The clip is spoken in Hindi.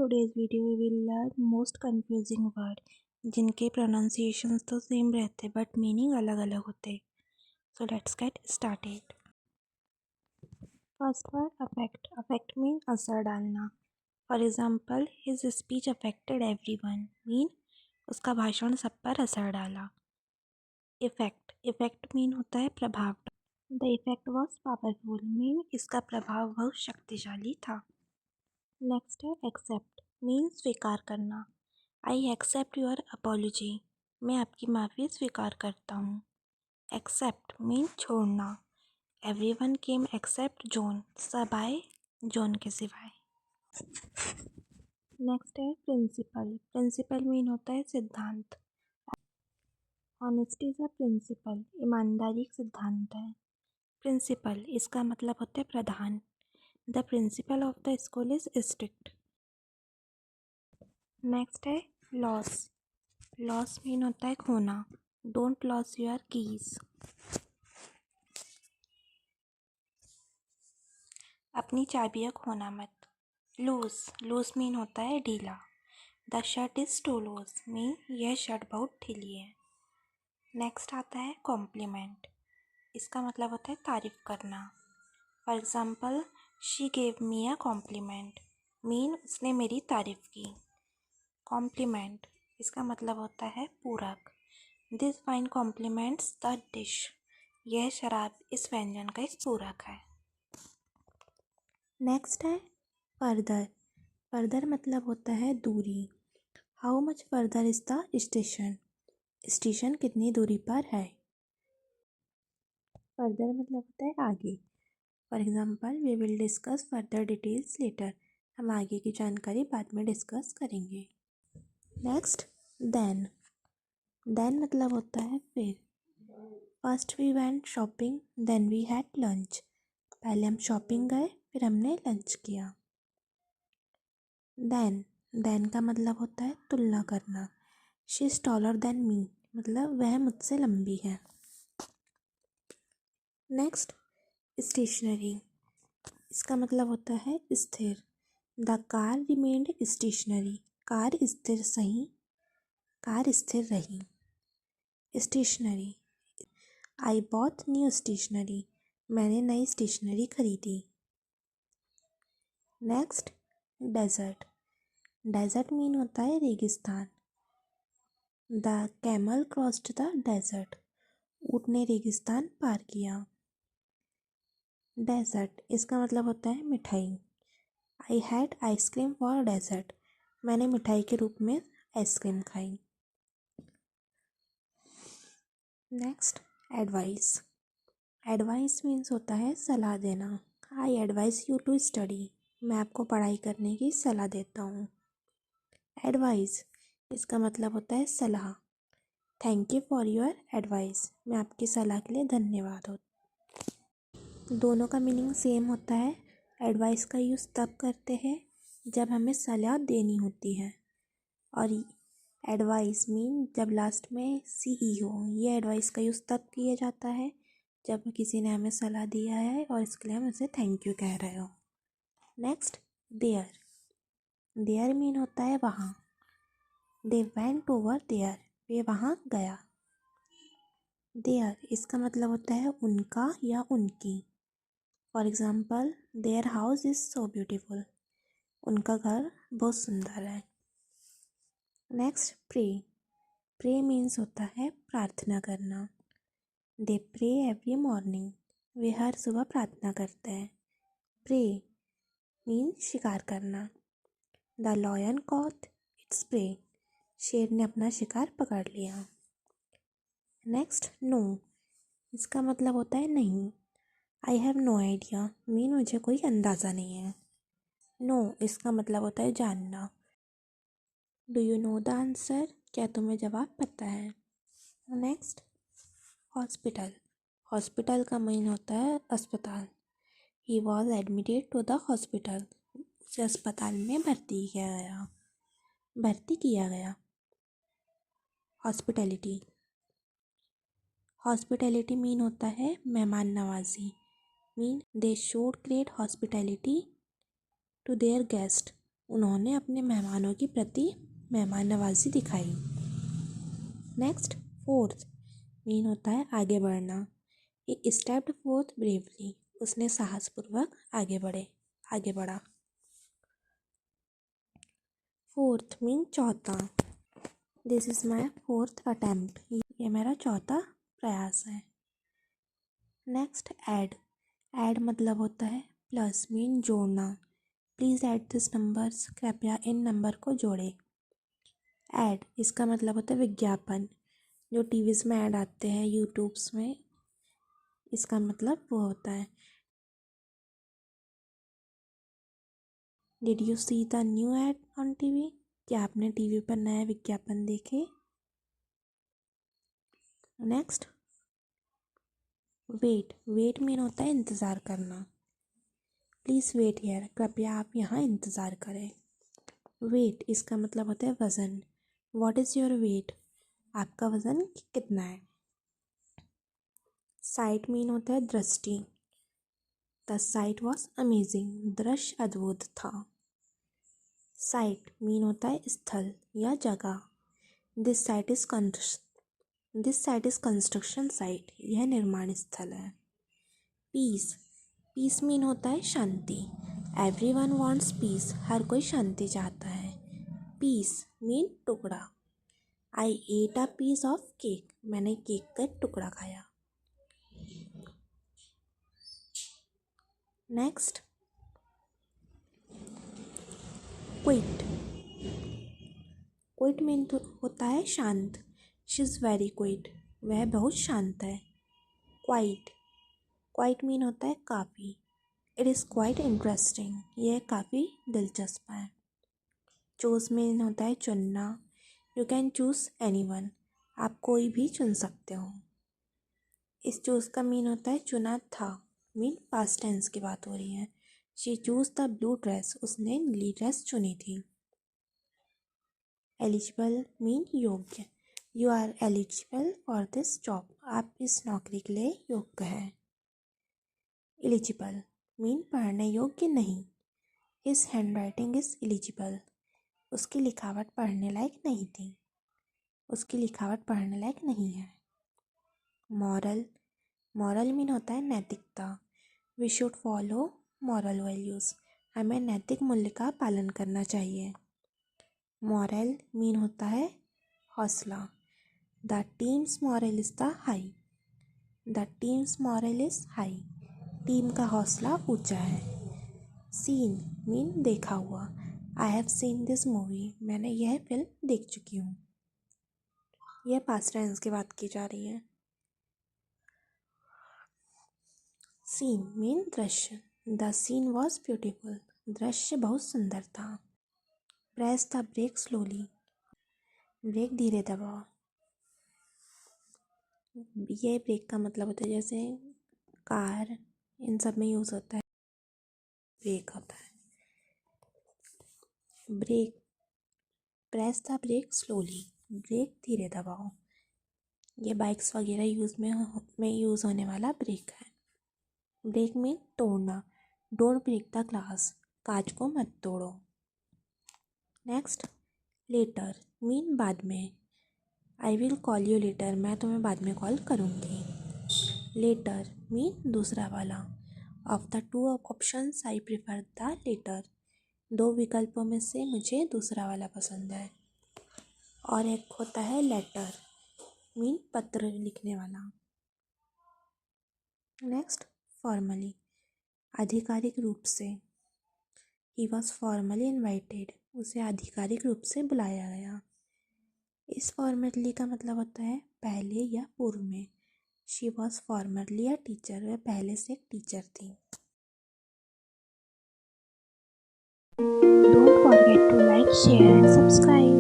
today's video we will learn most confusing word जिनके pronunciations तो सेम रहते but meaning अलग अलग होते. So let's get started. First word affect. Affect mean असर डालना. For example, his speech affected everyone mean उसका भाषण सब पर असर डाला. Effect. Effect mean होता है प्रभाव. The effect was powerful mean इसका प्रभाव बहुत शक्तिशाली था. नेक्स्ट है एक्सेप्ट मीन स्वीकार करना. आई एक्सेप्ट योर अपॉलॉजी मैं आपकी माफ़ी स्वीकार करता हूँ. एक्सेप्ट मीन छोड़ना. एवरीवन केम एक्सेप्ट जॉन सब आए जॉन के सिवाय. नेक्स्ट है प्रिंसिपल. प्रिंसिपल मीन होता है सिद्धांत. ऑनेस्टी इज अ प्रिंसिपल ईमानदारी एक सिद्धांत है. प्रिंसिपल इसका मतलब होता है प्रधान. The principal of the school is strict. Next है लॉस. लॉस मीन होता है खोना. Don't loss your keys. अपनी चाबियाँ खोना मत. लूज. लूज मीन होता है ढीला. The shirt is too loose mean यह शर्ट बहुत ढीली है. नेक्स्ट आता है कॉम्प्लीमेंट. इसका मतलब होता है तारीफ करना. For example she gave me a compliment mean उसने मेरी तारीफ की. कॉम्प्लीमेंट इसका मतलब होता है पूरक. This wine complements the dish यह शराब इस व्यंजन का एक पूरक है. नेक्स्ट है फर्दर. फर्दर मतलब होता है दूरी. How much further is the station station कितनी दूरी पर है. फर्दर मतलब होता है आगे. For example we will discuss further details later हम आगे की जानकारी बाद में डिस्कस करेंगे. Next then. देन मतलब होता है फिर. First we went shopping then we had lunch पहले हम शॉपिंग गए फिर हमने लंच किया. देन. देन का मतलब होता है तुलना करना. She is taller than me मतलब वह मुझसे लंबी है. Next stationary. इसका मतलब होता है स्थिर. The car remained stationary car स्थिर सही कार स्थिर रही. Stationery. I bought new stationery मैंने नई स्टेशनरी खरीदी. Next desert. डेजर्ट मीन होता है रेगिस्तान. The camel crossed the desert ऊँट ने रेगिस्तान पार किया. डेजर्ट इसका मतलब होता है मिठाई. I had ice cream for dessert मैंने मिठाई के रूप में आइसक्रीम खाई. Next advice. एडवाइस मीन्स होता है सलाह देना. आई एडवाइस यू टू स्टडी मैं आपको पढ़ाई करने की सलाह देता हूँ. एडवाइस इसका मतलब होता है सलाह. Thank you for your advice मैं आपकी सलाह के लिए धन्यवाद हो. दोनों का मीनिंग सेम होता है. एडवाइस का यूज़ तब करते हैं जब हमें सलाह देनी होती है और एडवाइस मीन जब लास्ट में सी ई हो. ये एडवाइस का यूज़ तब किया जाता है जब किसी ने हमें सलाह दिया है और इसके लिए हम उसे थैंक यू कह रहे हो. Next there. देयर मीन होता है वहाँ. They went over their way वहाँ गया. देयर इसका मतलब होता है उनका या उनकी. For example their house is so beautiful उनका घर बहुत सुंदर है. Next pray. प्रे मीन्स होता है प्रार्थना करना. दे प्रे एवरी मॉर्निंग वे हर सुबह प्रार्थना करते हैं. प्रे मीन्स शिकार करना. The lion caught its prey शेर ने अपना शिकार पकड़ लिया. Next no. इसका मतलब होता है नहीं. I have no idea mean मुझे कोई अंदाज़ा नहीं है. नो इसका मतलब होता है जानना. Do you know the answer क्या तुम्हें जवाब पता है. Next hospital. हॉस्पिटल का मीन होता है अस्पताल. He was admitted to the hospital उसे अस्पताल में भर्ती किया गया. हॉस्पिटैलिटी. हॉस्पिटैलिटी मीन होता है मेहमान नवाजी. Mean they showed great hospitality to their guest उन्होंने अपने मेहमानों के प्रति मेहमान नवाजी दिखाई। नेक्स्ट फोर्थ मीन होता है आगे बढ़ना। ही स्टेप्ड फोर्थ ब्रेवली, उसने साहसपूर्वक आगे बढ़ा। फोर्थ मीन चौथा। This is my fourth attempt, ये मेरा चौथा प्रयास है। Next add. ऐड मतलब होता है प्लस मीन जोड़ना। प्लीज़ ऐड दिस नंबर्स, कृपया इन नंबर को जोड़ें। ऐड इसका मतलब होता है विज्ञापन, जो टीवीज़ में ऐड आते हैं, यूट्यूब्स में, इसका मतलब वो होता है। Did you see the new add on TV, क्या आपने टीवी पर नया विज्ञापन देखे। Next wait. वेट मीन होता है इंतज़ार करना। प्लीज़ वेट हियर, कृपया आप यहाँ इंतज़ार करें। वेट इसका मतलब होता है वज़न। व्हाट इज़ योर वेट, आपका वज़न कितना है। साइट मीन होता है दृष्टि। द साइट वॉज अमेजिंग, दृश्य अद्भुत था। साइट मीन होता है स्थल या जगह। This site is construction site, यह निर्माण स्थल है। पीस। पीस मीन होता है शांति। एवरीवन वांट्स पीस, हर कोई शांति चाहता है। पीस मीन टुकड़ा। I ate a piece of cake, मैंने केक का टुकड़ा खाया। Next quit. क्विट मीन होता है शांत। शी इज़ वेरी क्विट, वह बहुत शांत है। क्वाइट। क्वाइट मीन होता है काफ़ी। इट इज़ क्वाइट इंटरेस्टिंग, यह काफ़ी दिलचस्प है। चूज़ मीन होता है चुनना। यू कैन चूज़ एनीवन, आप कोई भी चुन सकते हो। इस चूज़ का मीन होता है चुना था, मीन पास्ट टेंस की बात हो रही है। She choose the blue dress, उसने नीली ड्रेस चुनी थी। एलिजिबल मीन योग्य। You are eligible for this job, आप इस नौकरी के लिए योग्य हैं। एलिजिबल मीन पढ़ने योग्य नहीं। His hand writing is eligible, उसकी लिखावट पढ़ने लायक नहीं थी, उसकी लिखावट पढ़ने लायक नहीं है। मॉरल। मॉरल मीन होता है नैतिकता। We should follow moral values, हमें नैतिक मूल्य का पालन करना चाहिए। मॉरल मीन होता है हौसला। The teams moral is the high, the teams moral is high, team का हौसला ऊंचा है। सीन मीन देखा हुआ। I have seen this movie, मैंने यह फिल्म देख चुकी हूँ। यह पास्ट टेंस की बात की जा रही है। सीन मीन दृश्य। द सीन वॉज ब्यूटीफुल, दृश्य बहुत सुंदर था। Press the brake slowly, brake धीरे दबाओ। ये ब्रेक का मतलब होता है जैसे कार, इन सब में यूज़ होता है, ब्रेक होता है। Brake. Press the brake slowly, brake धीरे दबाओ। ये बाइक्स वगैरह में यूज़ होने वाला ब्रेक है। ब्रेक में तोड़ना। डोंट ब्रेक द ग्लास, कांच को मत तोड़ो। नेक्स्ट लेटर मीन बाद में। I will call you later, मैं तुम्हें बाद में कॉल करूँगी। लेटर मीन दूसरा वाला। Of the two options I prefer the latter, दो विकल्पों में से मुझे दूसरा वाला पसंद है। और एक होता है लेटर मीन पत्र लिखने वाला। नेक्स्ट फॉर्मली, आधिकारिक रूप से। ही वॉज फॉर्मली इन्वाइटेड, उसे आधिकारिक रूप से बुलाया गया। इस फॉर्मली का मतलब होता है पहले या पूर्व में। She was formerly a teacher, वह पहले से एक टीचर थी। Don't forget to like, share and subscribe.